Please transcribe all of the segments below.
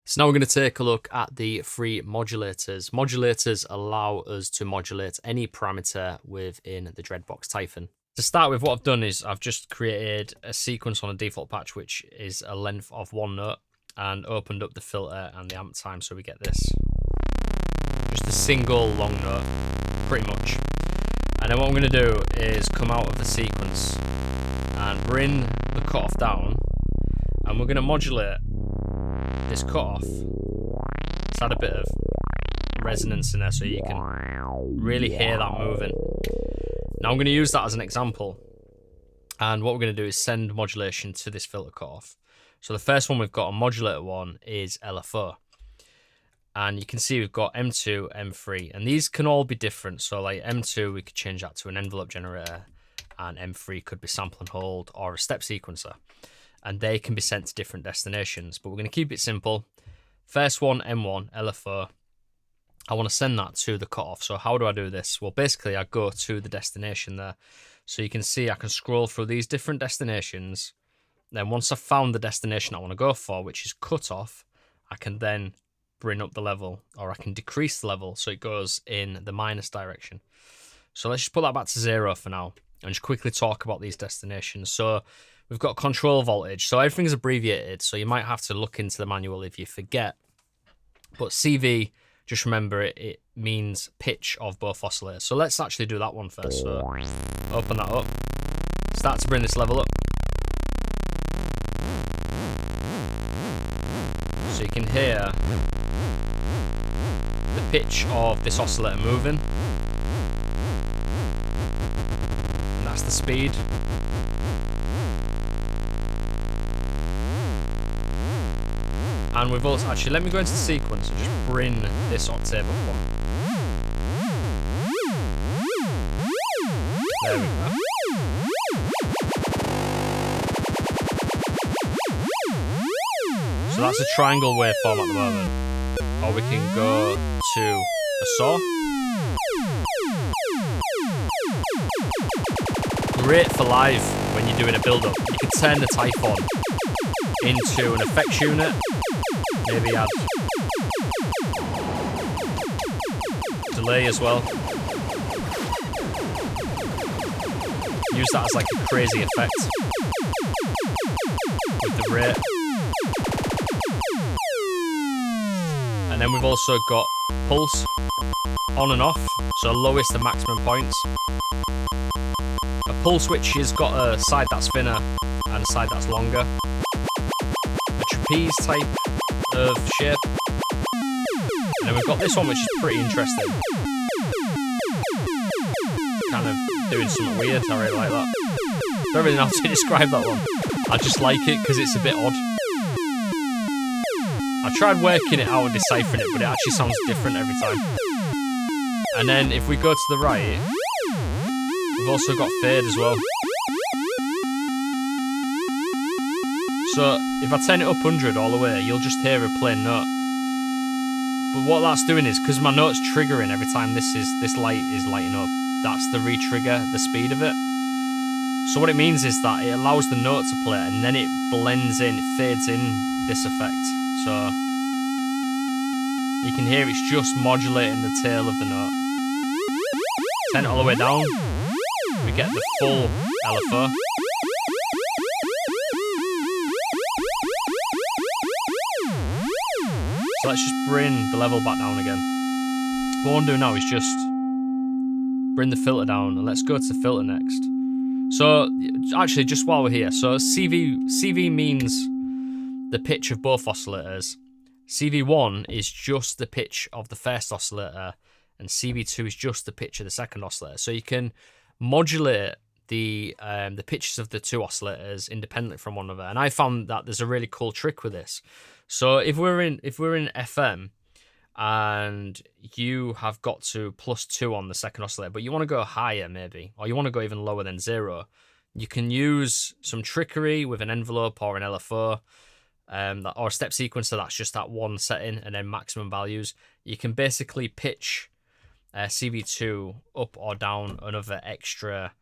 So now we're going to take a look at the free modulators. Modulators allow us to modulate any parameter within the Dreadbox Typhon. To start with, what I've done is I've just created a sequence on a default patch, which is a length of one note, and opened up the filter and the amp time, so we get this. Just a single long note, pretty much. And then what I'm going to do is come out of the sequence and bring the cutoff down, and we're going to modulate this cutoff. It's had a bit of resonance in there so you can really hear that moving. Now I'm going to use that as an example, and what we're going to do is send modulation to this filter cutoff. So the first one we've got, a modulator one, is LFO, and you can see we've got M2, M3, and these can all be different. So like M2, we could change that to an envelope generator, and M3 could be sample and hold or a step sequencer, and they can be sent to different destinations, but we're going to keep it simple. First one, M1, LFO, I want to send that to the cutoff. So how do I do this? Well, basically I go to the destination there. So you can see I can scroll through these different destinations. Then once I've found the destination I want to go for, which is cutoff, I can then bring up the level, or I can decrease the level so it goes in the minus direction. So let's just put that back to 0 for now and just quickly talk about these destinations. So we've got control voltage. So everything's abbreviated, so you might have to look into the manual if you forget. But CV, just remember it means pitch of both oscillators. So let's actually do that one first. So open that up. Start to bring this level up. So you can hear the pitch of this oscillator moving. And that's the speed. And we've also, actually, let me go into the sequence and just bring this octave up one. There we go. So that's a triangle waveform at the moment. Or we can go to a saw. Great for live when you're doing a build-up. You can turn the Typhon into an effects unit. Maybe add delay as well. Use that as like a crazy effect with the rate. And then we've also got pulse on and off, so lowest and maximum points. A pulse switch has got a side that's thinner and a side that's longer. A trapeze type of shape. And then we've got this one, which is pretty interesting. Kind of doing something weird. I really like that. Don't really know how to describe that one. I just like it because it's a bit odd. I tried working it out and deciphering it, but it actually sounds different every time. And then if we go to the right, we've also got fade as well. So if I turn it up 100 all the way, you'll just hear a plain note. But what that's doing is, because my note's triggering every time this light is lighting up, that's the re-trigger, the speed of it. So what it means is that it allows the note to play, and then it blends in, it fades in this effect. So you can hear it's just modulating the tail of the note. Turn it all the way down, we get the full LFO. So let's just bring the level back down again. What I want to do now is just bring the filter down, and let's go to the filter next. So actually, just while we're here, so CV means the pitch of both oscillators. CV1 is just the pitch of the first oscillator, and CV2 is just the pitch of the second oscillator. So you can modulate the pitches of the two oscillators independently from one another. And I found that there's a really cool trick with this. So if we're in FM and you have got to +2 on the second oscillator, but you want to go higher maybe, or you want to go even lower than 0, you can use some trickery with an envelope or an LFO, or a step sequencer that's just that one setting, and then maximum values. You can basically pitch CV2 up or down another extra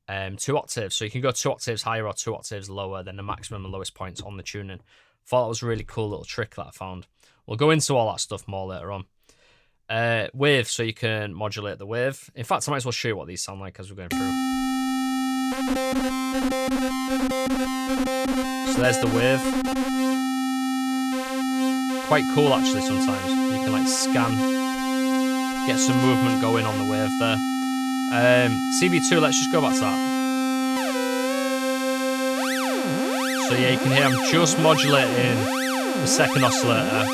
2 octaves. So you can go 2 octaves higher or 2 octaves lower than the maximum and lowest points on the tuning. Thought that was a really cool little trick that I found. We'll go into all that stuff more later on. Wave, so you can modulate the wave. In fact, I might as well show you what these sound like as we're going through. So there's the wave. Quite cool actually sometimes. You can like scan, get some movement going on the wave there. CB2, let's just go back to that. So yeah, you can hear I'm just modulating the second oscillator.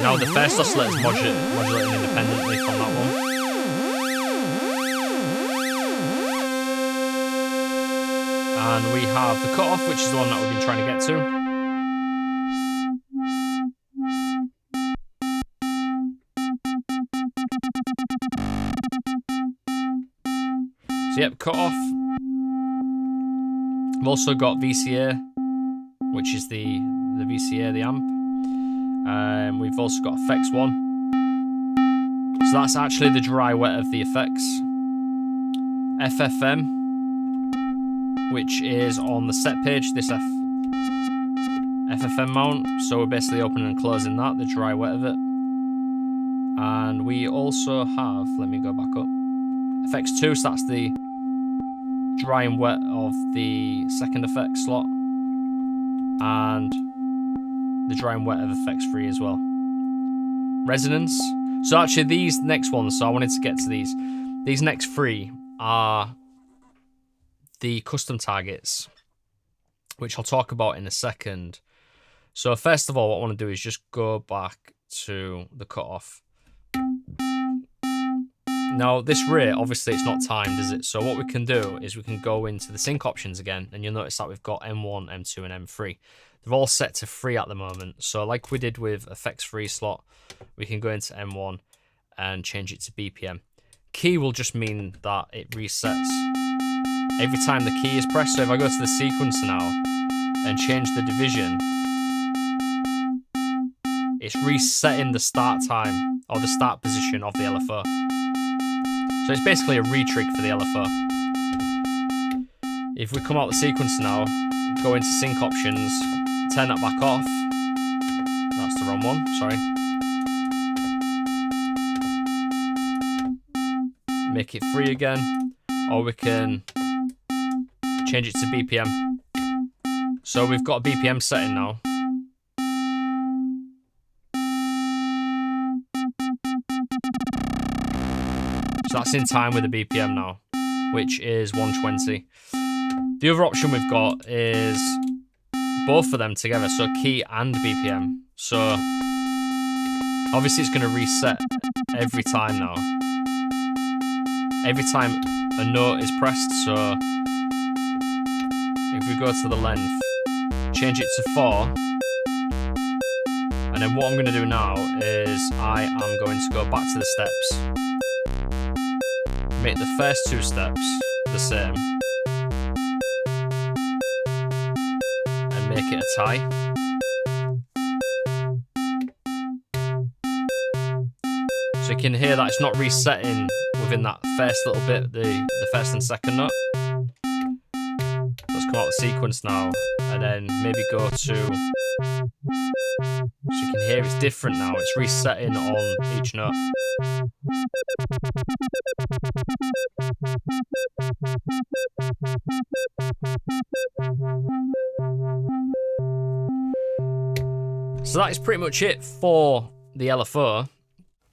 Now the first oscillator is modulating independently from that one. And we have the cutoff, which is the one that we've been trying to get to. So yep, cutoff. We've also got VCA, which is the VCA, the amp. We've also got effects 1. So that's actually the dry wet of the effects. FFM, which is on the set page, this FFM mount. So we're basically opening and closing that, the dry wet of it. And we also have, let me go back up, effects 2, so that's the dry and wet of the second effect slot. And the dry and wet of effects 3 as well. Resonance. So actually these next ones, so I wanted to get to these. These next 3 are the custom targets, which I'll talk about in a second. So first of all, what I want to do is just go back to the cutoff. Now this rate, obviously it's not timed, is it? So what we can do is we can go into the sync options again, and you'll notice that we've got M1, M2, and M3. They're all set to 3 at the moment. So like we did with effects 3 slot, we can go into M1 and change it to BPM. Key will just mean that it resets every time the key is pressed. So if I go to the sequencer now and change the division, it's resetting the start time or the start position of the LFO. So it's basically a retrig for the LFO. If we come out the sequencer now, go into sync options, turn that back off. That's the wrong one, sorry. Make it 3 again, or we can change it to BPM. So we've got a BPM setting now. So that's in time with the BPM now, which is 120. The other option we've got is both of them together, so key and BPM. So obviously it's going to reset every time now. Every time a note is pressed, so if we go to the length, change it to 4, and then what I'm going to do now is I am going to go back to the steps, make the first 2 steps the same, and make it a tie. So you can hear that it's not resetting within that first little bit, the first and second note. Let's come out the sequence now, and then maybe go to, so you can hear it's different now, it's resetting on each note. So that is pretty much it for the LFO.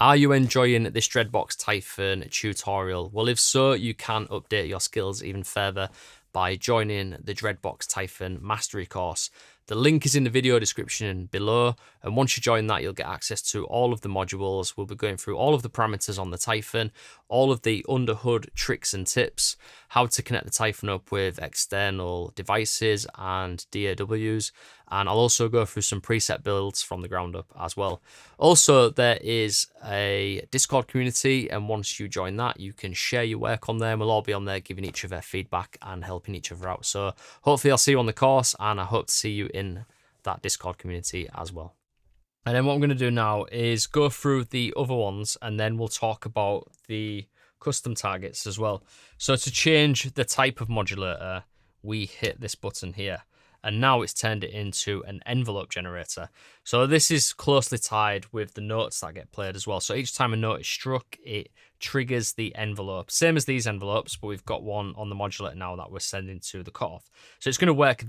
Are you enjoying this Dreadbox Typhon tutorial? Well, if so, you can update your skills even further by joining the Dreadbox Typhon Mastery Course. The link is in the video description below, and once you join that, you'll get access to all of the modules. We'll be going through all of the parameters on the Typhon, all of the under-hood tricks and tips, how to connect the Typhon up with external devices and DAWs, and I'll also go through some preset builds from the ground up as well. Also, there is a Discord community, and once you join that, you can share your work on there, and we'll all be on there giving each other feedback and helping each other out. So hopefully I'll see you on the course, and I hope to see you in that Discord community as well. And then what I'm going to do now is go through the other ones, and then we'll talk about the custom targets as well. So to change the type of modulator, we hit this button here. And now it's turned it into an envelope generator. So this is closely tied with the notes that get played as well. So each time a note is struck, it triggers the envelope. Same as these envelopes, but we've got one on the modulator now that we're sending to the cutoff. So it's going to work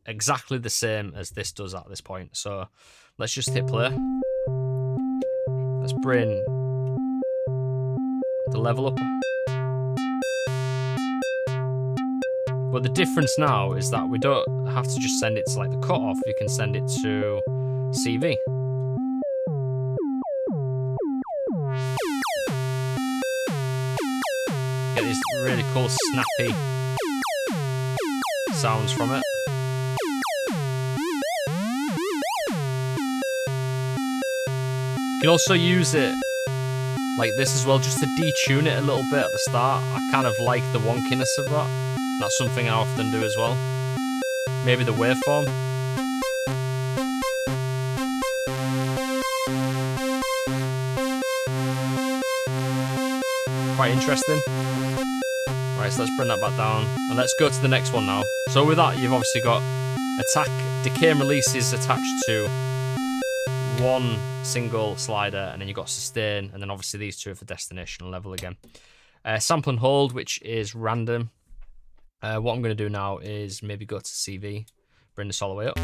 exactly the same as this does at this point. So let's just hit play. Let's bring the level up. But the difference now is that we don't have to just send it to like the cutoff, we can send it to CV. Get these really cool snappy sounds from it. You can also use it like this as well, just to detune it a little bit at the start. I kind of like the wonkiness of that. That's something I often do as well. Maybe the waveform. Quite interesting. Right, so let's bring that back down. And let's go to the next one now. So with that, you've obviously got attack, decay and release is attached to one single slider, and then you've got sustain, and then obviously these two are for destination and level again. Sample and hold, which is random. What I'm going to do now is maybe go to CV, bring this all the way up.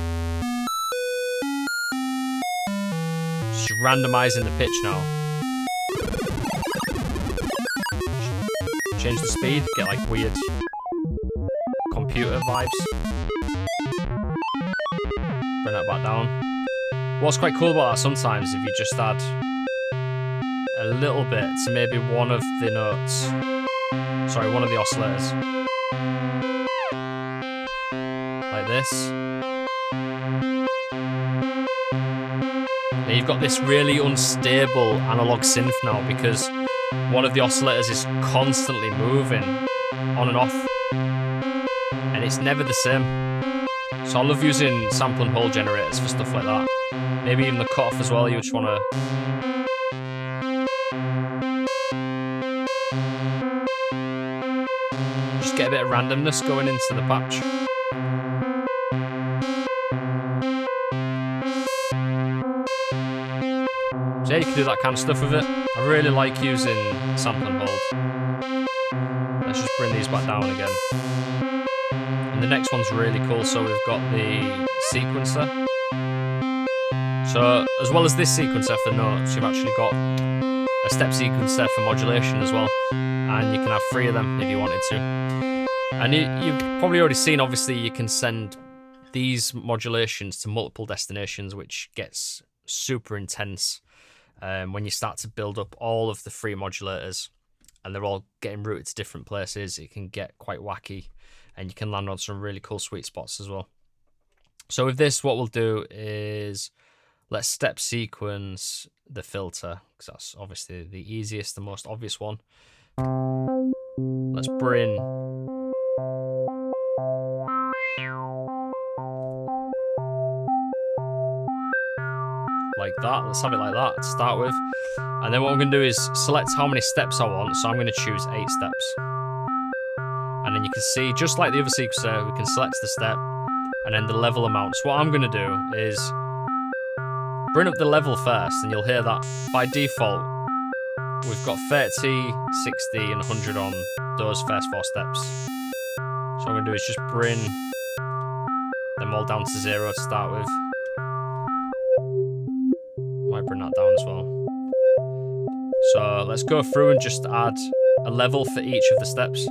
Just randomizing the pitch now. Change the speed, get like weird computer vibes. Bring that back down. What's quite cool about that sometimes, if you just add a little bit to maybe one of the notes, sorry, one of the oscillators. Like this. Now you've got this really unstable analog synth now because one of the oscillators is constantly moving on and off, and it's never the same. So I love using sample and hold generators for stuff like that. Maybe even the cutoff as well, you just want to just get a bit of randomness going into the patch. So yeah, you can do that kind of stuff with it. I really like using sample and hold. Let's just bring these back down again. And the next one's really cool. So we've got the sequencer. So as well as this sequencer for notes, you've actually got a step sequencer for modulation as well. And you can have 3 of them if you wanted to. And you've probably already seen, obviously, you can send these modulations to multiple destinations, which gets super intense. When you start to build up all of the 3 modulators and they're all getting routed to different places, it can get quite wacky and you can land on some really cool sweet spots as well. So with this, what we'll do is let's step sequence the filter, because that's obviously the easiest, the most obvious one. Let's bring like that. Let's have it like that to start with. And then what I'm going to do is select how many steps I want. So I'm going to choose 8 steps. And then you can see, just like the other sequencer, we can select the step and then the level amount. So what I'm going to do is bring up the level first, and you'll hear that by default we've got 30, 60 and 100 on those first 4 steps. So what I'm going to do is just bring them all down to 0 to start with. Might bring that down as well. So let's go through and just add a level for each of the steps.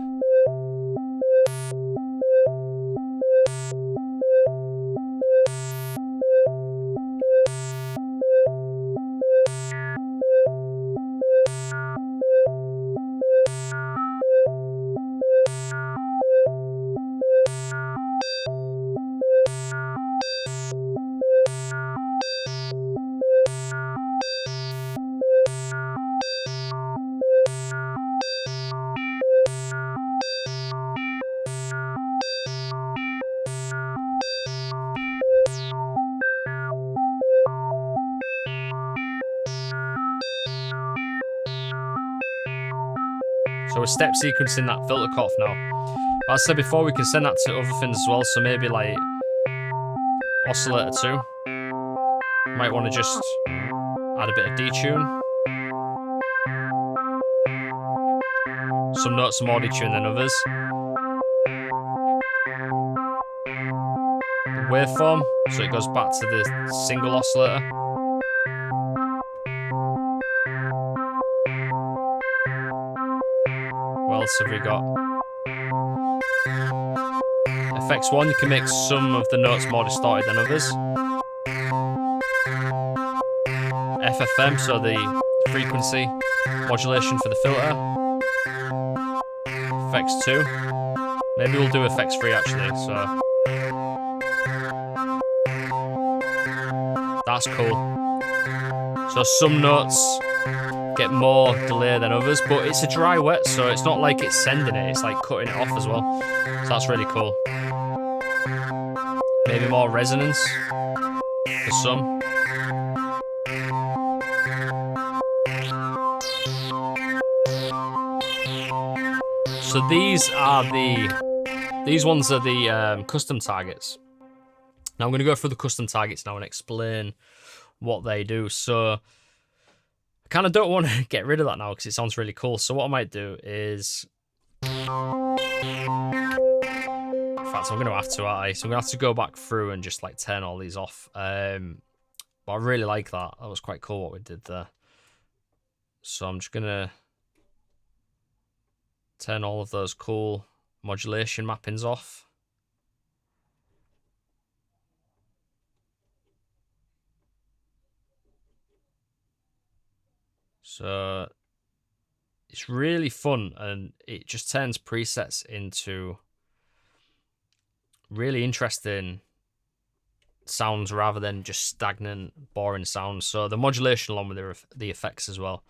So we're step sequencing that filter cutoff now. But as I said before, we can send that to other things as well. So maybe like Oscillator 2. Might want to just add a bit of detune. Some notes more detune than others. The waveform, so it goes back to the single oscillator. What else have we got? FX1, you can make some of the notes more distorted than others. FFM, so the frequency modulation for the filter. FX2. Maybe we'll do FX3 actually, so that's cool. So some notes get more delay than others, but it's a dry wet, so it's not like it's sending it, it's like cutting it off as well. So that's really cool. Maybe more resonance for some. So these ones are the custom targets. Now I'm going to go through the custom targets now and explain what they do. So I kind of don't want to get rid of that now because it sounds really cool. So what I might do is, in fact, I'm going to have to, aren't I? So I'm going to have to go back through and just like turn all these off. But I really like that. That was quite cool what we did there. So I'm just going to turn all of those cool modulation mappings off. So it's really fun, and it just turns presets into really interesting sounds rather than just stagnant, boring sounds. So the modulation along with the effects as well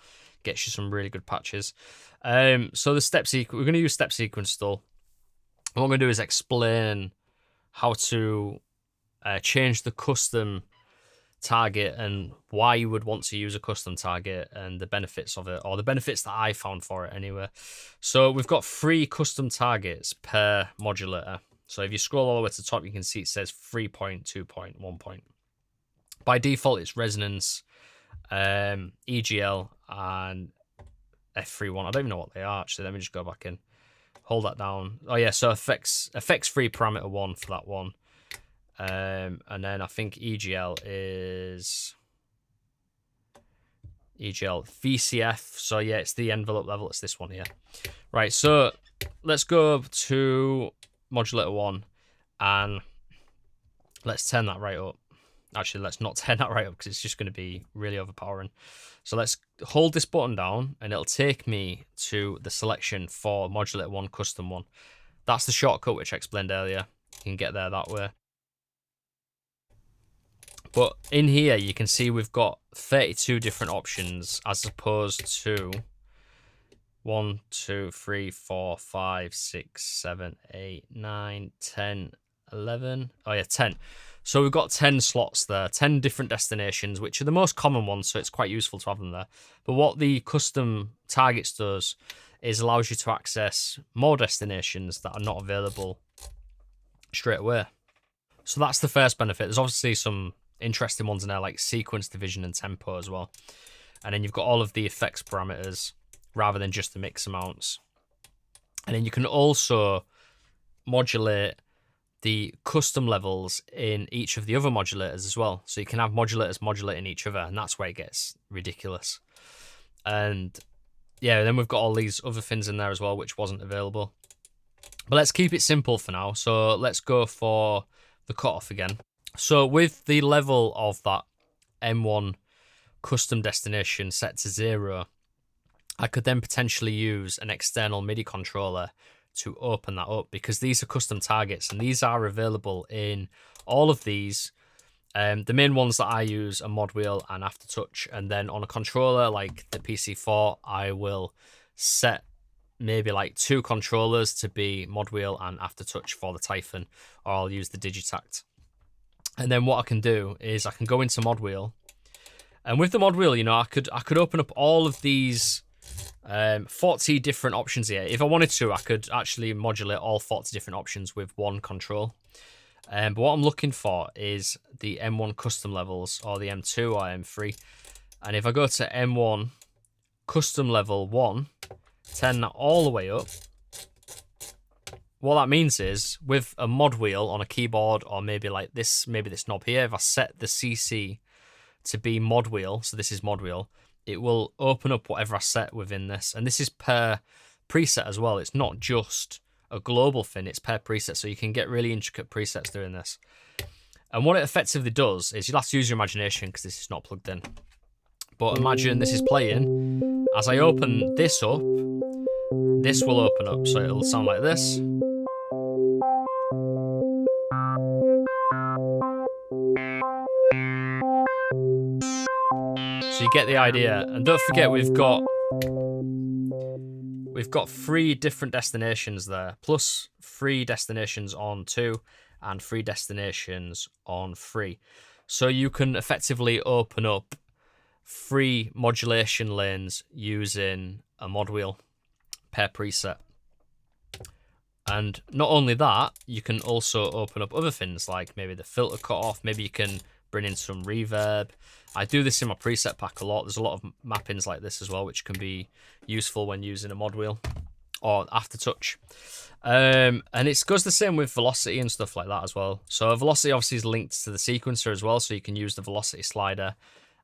gets you some really good patches. So the step sequence, we're going to use step sequence still. And what I'm going to do is explain how to change the custom target and why you would want to use a custom target and the benefits of it, or the benefits that I found for it anyway. So we've got 3 custom targets per modulator. So if you scroll all the way to the top, you can see it says 3 point, 2 point, 1 point. By default, it's resonance, EGL, and F31. I don't even know what they are actually. Let me just go back in. Hold that down. Oh yeah, so effects 3 parameter 1 for that one. And then I think EGL is EGL VCF. So yeah, it's the envelope level. It's this one here. Right, so let's go to modulator 1 and let's turn that right up. Actually, let's not turn that right up because it's just going to be really overpowering. So let's hold this button down and it'll take me to the selection for modulator 1 custom 1. That's the shortcut which I explained earlier. You can get there that way. But in here, you can see we've got 32 different options as opposed to 1, 2, 3, 4, 5, 6, 7, 8, 9, 10, 11. Oh yeah, 10. So we've got 10 slots there, 10 different destinations, which are the most common ones, so it's quite useful to have them there. But what the custom targets does is allows you to access more destinations that are not available straight away. So that's the first benefit. There's obviously some interesting ones in there like sequence division and tempo as well. And then you've got all of the effects parameters rather than just the mix amounts. And then you can also modulate the custom levels in each of the other modulators as well. So you can have modulators modulating each other, and that's where it gets ridiculous. And yeah, then we've got all these other things in there as well, which wasn't available. But let's keep it simple for now. So let's go for the cutoff again. So with the level of that M1 custom destination set to 0, I could then potentially use an external MIDI controller to open that up, because these are custom targets and these are available in all of these. The main ones that I use are Mod Wheel and Aftertouch, and then on a controller like the PC4, I will set maybe like 2 controllers to be Mod Wheel and Aftertouch for the Typhon, or I'll use the Digitact. And then what I can do is I can go into Mod Wheel, and with the Mod Wheel, you know, I could open up all of these 40 different options here. If I wanted to, I could actually modulate all 40 different options with one control. But what I'm looking for is the M1 custom levels, or the M2 or M3. And if I go to M1 custom level 1, turn that all the way up, what that means is with a mod wheel on a keyboard, or maybe like this, maybe this knob here, if I set the CC to be mod wheel, so this is mod wheel, it will open up whatever I set within this. And this is per preset as well. It's not just a global thing, it's per preset, so you can get really intricate presets doing this. And what it effectively does is, you'll have to use your imagination because this is not plugged in, but imagine this is playing. As I open this up, this will open up, so it'll sound like this. So you get the idea. And don't forget, we've got 3 different destinations there, plus 3 destinations on 2 and 3 destinations on 3. So you can effectively open up 3 modulation lanes using a mod wheel per preset. And not only that, you can also open up other things like maybe the filter cutoff, maybe you can bring in some reverb. I do this in my preset pack a lot. There's a lot of mappings like this as well, which can be useful when using a mod wheel or aftertouch. And it goes the same with velocity and stuff like that as well. So velocity obviously is linked to the sequencer as well, so you can use the velocity slider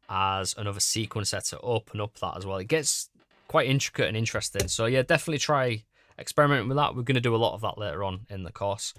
as another sequencer to open up that as well. It gets quite intricate and interesting. So yeah, definitely try experimenting with that. We're going to do a lot of that later on in the course.